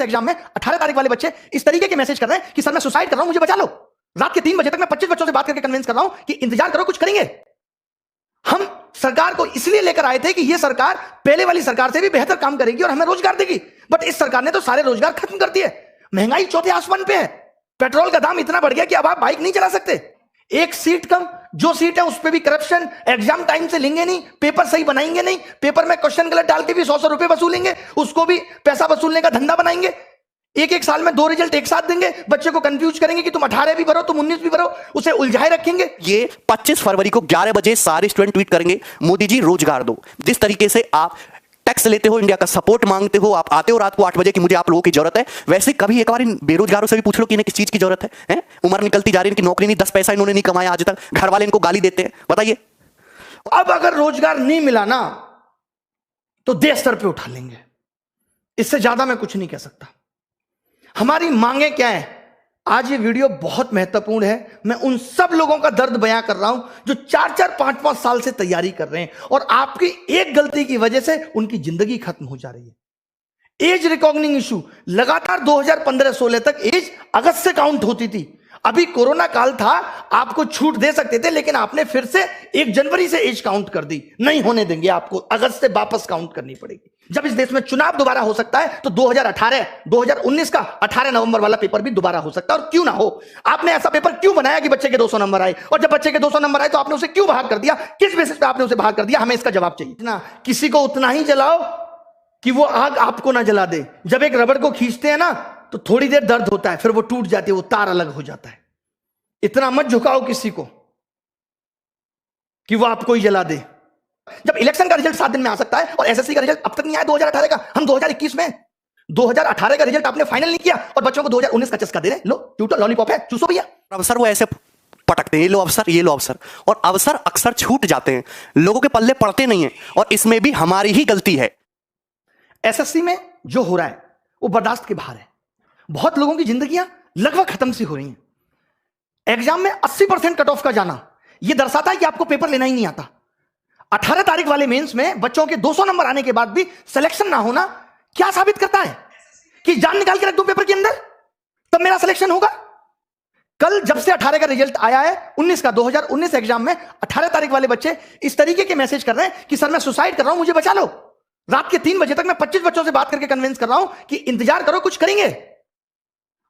Exam में 18 तारीख वाले बच्चे इस तरीके के मैसेज कर रहे हैं कि सर मैं सुसाइड कर रहा हूं, मुझे बचा लो। रात के 3 बजे तक मैं 25 बच्चों से बात करके कन्विंस कर रहा हूं कि इंतजार करो, कुछ करेंगे। हम सरकार को इसलिए लेकर आए थे कि यह सरकार पहले वाली सरकार से भी बेहतर काम करेगी और हमें रोजगार देगी, बट इस सरकार ने तो सारे रोजगार खत्म कर दिए। महंगाई चौथे आसमान पे है, पेट्रोल का दाम इतना बढ़ गया कि अब आप बाइक नहीं चला सकते। एक सीट कम, जो सीट है उस पर भी करप्शन, एग्जाम टाइम से लेंगे नहीं, पेपर सही बनाएंगे नहीं, पेपर में क्वेश्चन गलत डाल के भी 100 रुपए वसूलेंगे, उसको भी पैसा वसूलने का धंधा बनाएंगे। एक साल में 2 रिजल्ट एक साथ देंगे, बच्चे को कंफ्यूज करेंगे कि तुम 18 भी भरो, तुम 19 भी भरो, उसे उलझाए रखेंगे। ये 25 फरवरी को 11 बजे सारे स्टूडेंट ट्वीट करेंगे, मोदी जी रोजगार दो। जिस तरीके से आप टैक्स लेते हो, इंडिया का सपोर्ट मांगते हो, आप आते हो रात को 8 बजे कि मुझे आप लोगों की जरूरत है, वैसे कभी एक बार इन बेरोजगारों से भी पूछ लो कि इन्हें किस चीज की जरूरत है? उम्र निकलती जा रही है, इनकी नौकरी नहीं, 10 पैसा इन्होंने नहीं कमाया आज तक, घर वाले इनको गाली देते हैं, बताइए। अब अगर रोजगार नहीं मिला ना तो देश सर पे उठा लेंगे, इससे ज्यादा मैं कुछ नहीं कह सकता। हमारी मांगे क्या है? आज ये वीडियो बहुत महत्वपूर्ण है। मैं उन सब लोगों का दर्द बयां कर रहा हूं जो 4-4, 5-5 साल से तैयारी कर रहे हैं और आपकी एक गलती की वजह से उनकी जिंदगी खत्म हो जा रही है। एज रिकॉग्निंग इशू लगातार 2015-16 तक एज अगस्त से काउंट होती थी। अभी कोरोना काल था, आपको छूट दे सकते थे, लेकिन आपने फिर से 1 जनवरी से एज काउंट कर दी। नहीं होने देंगे, आपको अगस्त से वापस काउंट करनी पड़ेगी। जब इस देश में चुनाव दोबारा हो सकता है तो 2019 का 18 नवंबर वाला पेपर भी दोबारा हो सकता है। और क्यों ना हो, आपने ऐसा पेपर क्यों बनाया कि बच्चे के 200 नंबर आए? और जब बच्चे के 200 नंबर आए तो आपने उसे क्यों बाहर कर दिया? किस बेसिस पे आपने उसे बाहर कर दिया? हमें इसका जवाब चाहिए ना। किसी को उतना ही जलाओ कि वो आग आपको ना जला दे। जब एक रबड़ को खींचते हैं ना तो थोड़ी देर दर्द होता है, फिर वो टूट जाती है, वो तार अलग हो जाता है। इतना मत झुकाओ किसी को कि वो आपको ही जला दे। जब इलेक्शन का रिजल्ट 7 दिन में आ सकता है और एसएससी का रिजल्ट अब तक नहीं आया 2018 का, हम 2021 में 2018 का रिजल्ट आपने फाइनल नहीं किया और बच्चों को 2019 का चस्का दे रहे। लो ट्यूटर लॉलीपॉप है, चूसो भैया। अवसर वो ऐसे पटकते हैं, ये लो अवसर, ये लो अवसर, और अवसर अक्सर छूट जाते हैं, लोगों के पल्ले पड़ते नहीं है, और इसमें भी हमारी ही गलती है। एसएससी में जो हो रहा है वो बर्दाश्त के बाहर है। बहुत लोगों की जिंदगियां लगभग खत्म सी हो रही हैं। एग्जाम में 80% कट ऑफ का जाना यह दर्शाता है कि आपको पेपर लेना ही नहीं आता। 18 तारीख वाले मेंस में बच्चों के 200 नंबर आने के बाद भी सिलेक्शन ना होना क्या साबित करता है? कि जान निकाल के रख दो पेपर के अंदर, तब मेरा सिलेक्शन होगा। कल जब से 18 का रिजल्ट आया है 19 का, 2019 एग्जाम में 18 तारीख वाले बच्चे इस तरीके के मैसेज कर रहे हैं कि सर मैं सुसाइड कर रहा हूं, मुझे बचा लो। रात के 3 बजे तक मैं 25 बच्चों से बात करके कन्विंस कर रहा हूं कि इंतजार करो, कुछ करेंगे।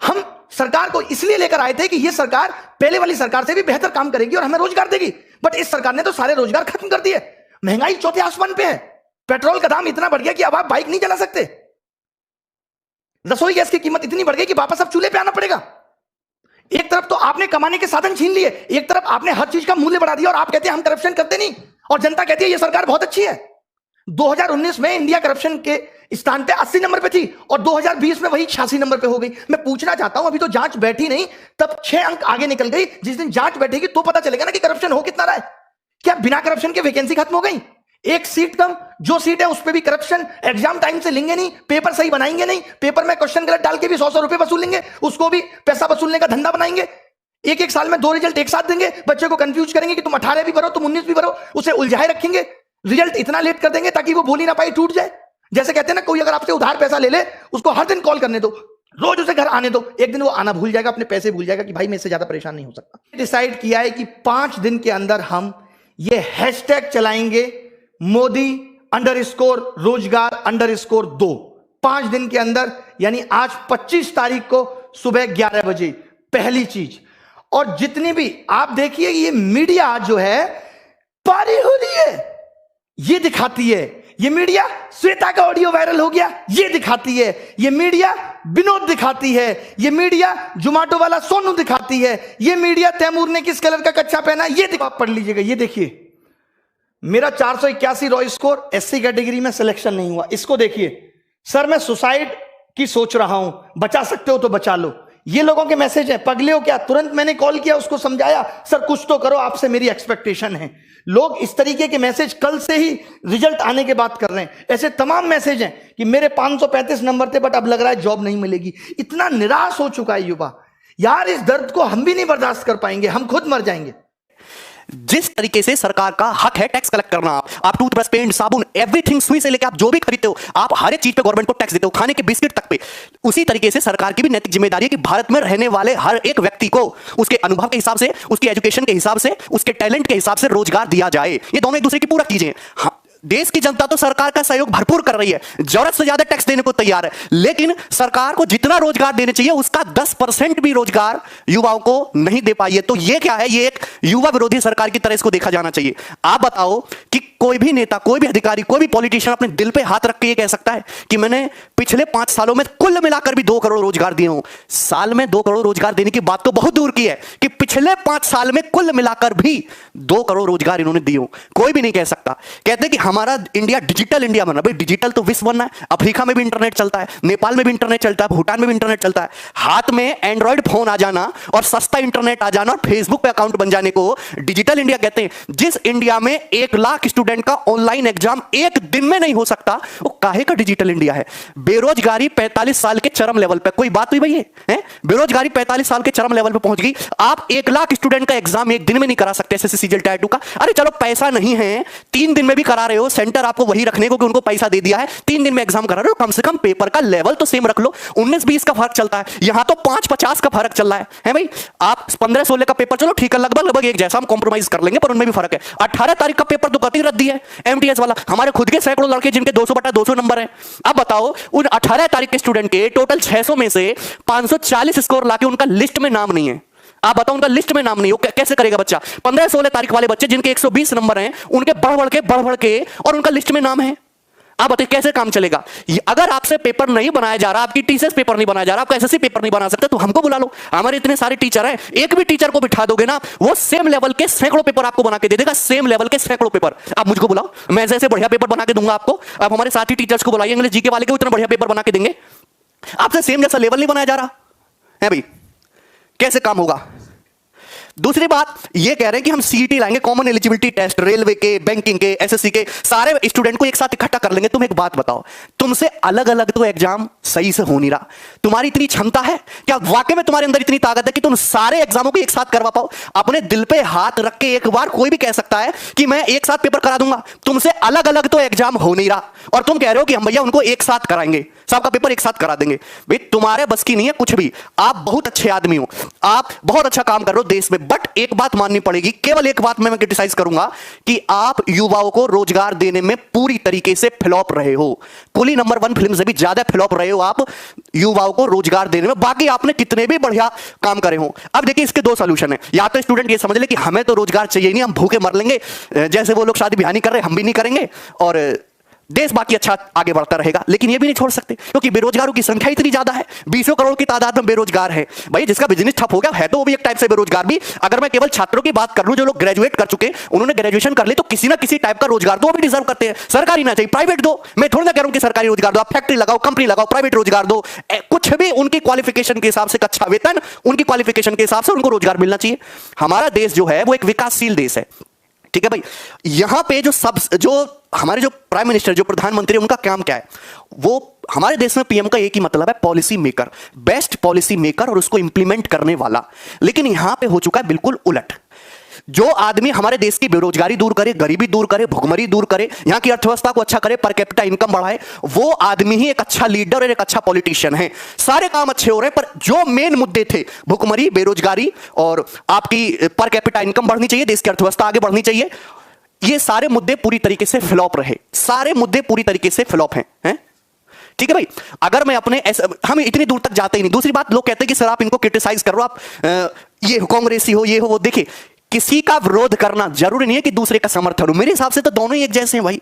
हम सरकार को इसलिए लेकर आए थे कि यह सरकार पहले वाली सरकार से भी बेहतर काम करेगी और हमें रोजगार देगी, बट इस सरकार ने तो सारे रोजगार खत्म कर दिए। महंगाई चौथे आसमान पे है, पेट्रोल का दाम इतना बढ़ गया कि अब आप बाइक नहीं चला सकते। रसोई गैस की कीमत इतनी बढ़ गई कि वापस अब चूल्हे पे आना पड़ेगा। एक तरफ तो आपने कमाने के साधन छीन लिए, एक तरफ आपने हर चीज का मूल्य बढ़ा दिया और आप कहते हैं हम करप्शन करते नहीं, और जनता कहती है यह सरकार बहुत अच्छी है। 2019 में इंडिया करप्शन के स्थान पे 80 नंबर पे थी और 2020 में वही 86 नंबर पे हो गई। मैं पूछना चाहता हूं, अभी तो जांच बैठी नहीं, तब 6 अंक आगे निकल गई। जिस दिन जांच बैठेगी तो पता चलेगा ना कि करप्शन हो कितना रहा है। क्या बिना करप्शन के वैकेंसी खत्म हो गई? एक सीट कम, जो सीट है उस पर भी करप्शन, एग्जाम टाइम से लेंगे नहीं, पेपर सही बनाएंगे नहीं, पेपर में क्वेश्चन गलत डाल के भी 100 रुपए वसूलेंगे, उसको भी पैसा वसूलने का धंधा बनाएंगे। एक साल में 2 रिजल्ट एक साथ देंगे, बच्चे को कंफ्यूज करेंगे कि तुम 18 भी भरो, तुम 19 भी भरो, उसे उलझाए रखेंगे। रिजल्ट इतना लेट कर देंगे ताकि वो बोल ही ना पाए, टूट जाए। जैसे कहते हैं ना, कोई अगर आपसे उधार पैसा ले ले, उसको हर दिन कॉल करने दो, रोज उसे घर आने दो, एक दिन वो आना भूल जाएगा, अपने पैसे भूल जाएगा कि भाई मैं इससे ज्यादा परेशान नहीं हो सकता। डिसाइड किया है कि 5 दिन के अंदर हम ये हैशटैग चलाएंगे, मोदी_रोजगार_2। 5 दिन के अंदर, यानी आज 25 तारीख को सुबह 11 बजे पहली चीज। और जितनी भी आप देखिए, ये मीडिया जो है पारी हो रही है, ये दिखाती है। ये मीडिया श्वेता का ऑडियो वायरल हो गया, ये दिखाती है। ये मीडिया विनोद दिखाती है। ये मीडिया जोमेटो वाला सोनू दिखाती है। ये मीडिया तैमूर ने किस कलर का कच्चा पहना, ये आप पढ़ लीजिएगा। ये देखिए, मेरा 481 रॉ स्कोर, एससी कैटेगरी में सिलेक्शन नहीं हुआ। इसको देखिए, सर मैं सुसाइड की सोच रहा हूं, बचा सकते हो तो बचा लो। ये लोगों के मैसेज है। पगले हो क्या? तुरंत मैंने कॉल किया, उसको समझाया, सर कुछ तो करो, आपसे मेरी एक्सपेक्टेशन है। लोग इस तरीके के मैसेज कल से ही रिजल्ट आने के बाद कर रहे हैं। ऐसे तमाम मैसेज हैं कि मेरे 535 नंबर थे बट अब लग रहा है जॉब नहीं मिलेगी। इतना निराश हो चुका है युवा। यार इस दर्द को हम भी नहीं बर्दाश्त कर पाएंगे, हम खुद मर जाएंगे। जिस तरीके से सरकार का हक है टैक्स कलेक्ट करना, आप टूथब्रश, पेंट, साबुन, एवरीथिंग, सुई से लेकर आप जो भी खरीदते हो, आप हर एक चीज पे गवर्नमेंट को टैक्स देते हो, खाने के बिस्किट तक पे। उसी तरीके से सरकार की भी नैतिक जिम्मेदारी है कि भारत में रहने वाले हर एक व्यक्ति को उसके अनुभव के हिसाब से, उसकी एजुकेशन के हिसाब से, उसके टैलेंट के हिसाब से रोजगार दिया जाए। ये दोनों एक दूसरे की पूरक चीजें हैं। हाँ, देश की जनता तो सरकार का सहयोग भरपूर कर रही है, जरूरत से ज्यादा टैक्स देने को तैयार है, लेकिन सरकार को जितना रोजगार देने चाहिए उसका 10% भी रोजगार युवाओं को नहीं दे पाई है। तो ये क्या है? ये एक युवा विरोधी सरकार की तरह इसको देखा जाना चाहिए। आप बताओ कि कोई भी नेता, कोई भी अधिकारी, कोई भी पॉलिटिशियन अपने दिल पे हाथ रख के ये कह सकता है कि मैंने पिछले 5 सालों में कुल मिलाकर भी 2 करोड़ रोजगार दिए हो? साल में 2 करोड़ रोजगार देने की बात तो बहुत दूर की है कि पिछले 5 साल में कुल मिलाकर भी 2 करोड़ रोजगार इन्होंने दिए हो। कोई भी नहीं कह सकता। कहते हैं कि हमारा इंडिया डिजिटल इंडिया बना। भाई डिजिटल तो विश्व बनना है। अफ्रीका में भी इंटरनेट चलता है, नेपाल में भी इंटरनेट चलता है, भूटान में भी इंटरनेट चलता है। हाथ में एंड्रॉइड फोन आ जाना और सस्ता इंटरनेट आ जाना और फेसबुक पे अकाउंट बन जाने को डिजिटल इंडिया कहते हैं। जिस इंडिया में 1 लाख स्टूडेंट का ऑनलाइन एग्जाम एक दिन में नहीं हो सकता, वो काहे का डिजिटल इंडिया है? बेरोजगारी 45 साल के चरम लेवल पे, कोई बात हुई भाई? ये बेरोजगारी 45 साल के चरम लेवल पे पहुंच गई। आप 1 लाख स्टूडेंट का एग्जाम एक दिन में नहीं करा सकते एसएससी सीजीएल टायर 2 का। अरे चलो पैसा नहीं है, 3 दिन में भी करा रहे हो, सेंटर आपको वही रखने को कि उनको पैसा दे दिया है, 3 दिन में एग्जाम करा रहे हो, कम से कम पेपर का लेवल तो सेम रख लो। 19-20 का फर्क चलता है, यहां तो 5-50 का फर्क चल रहा है भाई। आप 15-16 का पेपर चलो ठीक है, लगभग एक जैसा, हम कॉम्प्रोमाइज कर लेंगे, पर उनमें भी फर्क है। 18 तारीख का पेपर तो कतई रद्दी है एमटीएस वाला। हमारे खुद के सैकड़ों लड़के जिनके 200/200 नंबर है। अब बताओ उन 18 तारीख के स्टूडेंट के टोटल 600 में से 540 स्कोर लाके उनका लिस्ट में नाम नहीं है। आप बताओ उनका लिस्ट में नाम नहीं हो, कैसे करेगा बच्चा? 15-16 तारीख वाले बच्चे जिनके 120 नंबर हैं, उनके बढ़ बढ़ के और उनका लिस्ट में नाम है। आप बताइए कैसे काम चलेगा? अगर आपसे पेपर नहीं बनाया जा रहा, आपकी टीसीएस पेपर नहीं बनाया जा रहा, आपका एसएससी पेपर नहीं बना सकते, तो हमको बुला लो। हमारे इतने सारे टीचर हैं, एक भी टीचर को बिठा दोगे ना, वो सेम लेवल के सैकड़ों पेपर आपको बना के दे देगा। सेम लेवल के सैकड़ों पेपर आप मुझको बुलाओ, मैं जैसे बढ़िया पेपर बना के दूंगा आपको। आप हमारे साथी टीचर्स को बुलाइए, इंग्लिश जीके वाले को इतना बढ़िया पेपर बना के देंगे। आपसे सेम जैसा लेवल नहीं बनाया जा रहा है भाई, कैसे काम होगा? दूसरी बात ये कह रहे हैं कि हम सीईटी लाएंगे, कॉमन एलिजिबिलिटी टेस्ट, रेलवे के, बैंकिंग के, एसएससी के, सारे स्टूडेंट को एक साथ इकट्ठा कर लेंगे। तुम एक बात बताओ, तुमसे अलग अलग तो एग्जाम सही से हो नहीं रहा। तुम्हारी इतनी क्षमता है क्या? वाकई में तुम्हारे अंदर इतनी ताकत है कि तुम सारे एग्जामों को एक साथ करवा पाओ? अपने दिल पे हाथ रख के एक बार कोई भी कह सकता है कि मैं एक साथ पेपर करा दूंगा। तुमसे अलग अलग तो एग्जाम हो नहीं रहा और तुम कह रहे हो कि हम भैया उनको एक साथ कराएंगे, सबका पेपर एक साथ करा देंगे। भाई तुम्हारे बस की नहीं है कुछ भी। आप बहुत अच्छे आदमी हो, आप बहुत अच्छा काम कर रहे हो देश में, बट एक बात माननी पड़ेगी, केवल एक बात मैं क्रिटिसाइज करूंगा कि आप युवाओं को रोजगार देने में पूरी तरीके से फ्लॉप रहे हो। कुली नंबर 1 फिल्म से भी ज्यादा फ्लॉप रहे हो आप युवाओं को रोजगार देने में। बाकी आपने कितने भी बढ़िया काम करे हो। अब देखिए इसके 2 सॉल्यूशन है। या तो स्टूडेंट ये समझ ले कि हमें तो रोजगार चाहिए नहीं, हम भूखे मर लेंगे, जैसे वो लोग शादी ब्याह नहीं कर रहे हम भी नहीं करेंगे और देश बाकी अच्छा आगे बढ़ता रहेगा। लेकिन ये भी नहीं छोड़ सकते क्योंकि बेरोजगारों की संख्या इतनी ज्यादा है, 20 करोड़ की तादाद में बेरोजगार है। भाई जिसका बिजनेस ठप हो गया है तो वो भी एक टाइप से बेरोजगार भी। अगर मैं केवल छात्रों की बात कर लूं जो लोग ग्रेजुएट कर चुके, उन्होंने ग्रेजुएशन कर ली, तो किसी ना किसी टाइप का रोजगार तो वो भी डिजर्व करते हैं। सरकारी ना चाहिए, प्राइवेट दो। मैं थोड़ा ना कह रहा हूं कि सरकारी रोजगार दो, आप फैक्ट्री लगाओ, कंपनी लगाओ, प्राइवेट रोजगार दो, कुछ भी उनकी क्वालिफिकेशन के हिसाब से, अच्छा वेतन, उनकी क्वालिफिकेशन के हिसाब से उनको रोजगार मिलना चाहिए। हमारा देश जो है वो एक विकासशील देश है, ठीक है भाई। यहां पे जो हमारे जो प्राइम मिनिस्टर, जो प्रधानमंत्री, उनका काम क्या है? वो हमारे देश में पीएम का एक ही मतलब है, policy maker, best policy maker और उसको इंप्लीमेंट करने वाला। लेकिन यहां पे हो चुका है बिल्कुल उलट। जो आदमी हमारे देश की बेरोजगारी दूर करे, गरीबी दूर करे, भुखमरी दूर करे, यहां की अर्थव्यवस्था को अच्छा करे, पर कैपिटा इनकम बढ़ाए, वो आदमी ही एक अच्छा लीडर और एक अच्छा पॉलिटिशियन है। सारे काम अच्छे हो रहे हैं, पर जो मेन मुद्दे थे, भुखमरी, बेरोजगारी और आपकी पर कैपिटा इनकम बढ़नी चाहिए, देश की अर्थव्यवस्था आगे बढ़नी चाहिए, ये सारे मुद्दे पूरी तरीके से फ्लॉप रहे। सारे मुद्दे पूरी तरीके से फ्लॉप हैं। ठीक है भाई। अगर मैं अपने हम इतनी दूर तक जाते ही नहीं। दूसरी बात, लोग कहते हैं कि सर आप इनको क्रिटिसाइज कर रहे हो, आप ये कांग्रेसी हो, ये हो वो। देखिए किसी का विरोध करना जरूरी नहीं है कि दूसरे का समर्थन हो। मेरे हिसाब से तो दोनों ही एक जैसे हैं भाई,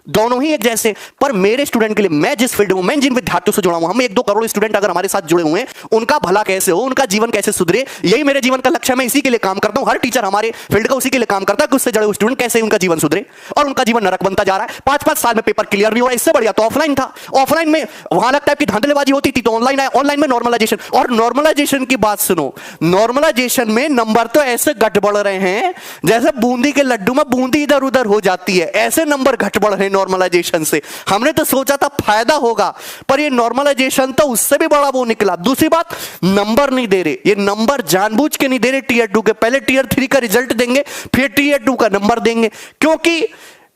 दोनों ही एक जैसे। पर मेरे स्टूडेंट के लिए, मैं जिस फील्ड में, मैं जिन विद्यार्थियों से जुड़ा हूं, हम 1-2 करोड़ स्टूडेंट अगर हमारे साथ जुड़े हुए हैं, उनका भला कैसे हो, उनका जीवन कैसे सुधरे, यही मेरे जीवन का लक्ष्य है। मैं इसी के लिए काम करता हूं। हर टीचर हमारे फील्ड का उसी के लिए काम करता है कि उससे जुड़े हुए स्टूडेंट कैसे उनका जीवन सुधरे, और उनका जीवन नरक बनता जा रहा है। 5-5 साल में पेपर क्लियर नहीं हो रहा। इससे बढ़िया तो ऑफलाइन था। ऑफलाइन में वहां अलग टाइप की धांधलेबाजी होती थी, तो ऑनलाइन आया। ऑनलाइन में नॉर्मलाइजेशन, और नॉर्मलाइजेशन की बात सुनो, नॉर्मलाइजेशन में नंबर तो ऐसे घट बढ़ रहे हैं जैसे बूंदी के लड्डू में बूंदी इधर उधर हो जाती है, ऐसे नंबर घट बढ़ रहे हैं नॉर्मलाइजेशन से। हमने तो सोचा था फायदा होगा, पर ये नॉर्मलाइजेशन तो उससे भी बड़ा वो निकला। दूसरी बात, नंबर नहीं दे रहे, ये नंबर जानबूझ के नहीं दे रहे टीयर 2 के। पहले टीयर 3 का रिजल्ट देंगे, फिर टीयर 2 का नंबर देंगे, क्योंकि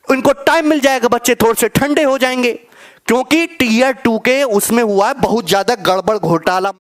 उनको टाइम मिल जाएगा, बच्चे थोड़े से ठंडे हो जाएंगे। क्योंकि टीयर 2 के उसमें हुआ है बहुत ज्यादा गड़बड़ घोटाला।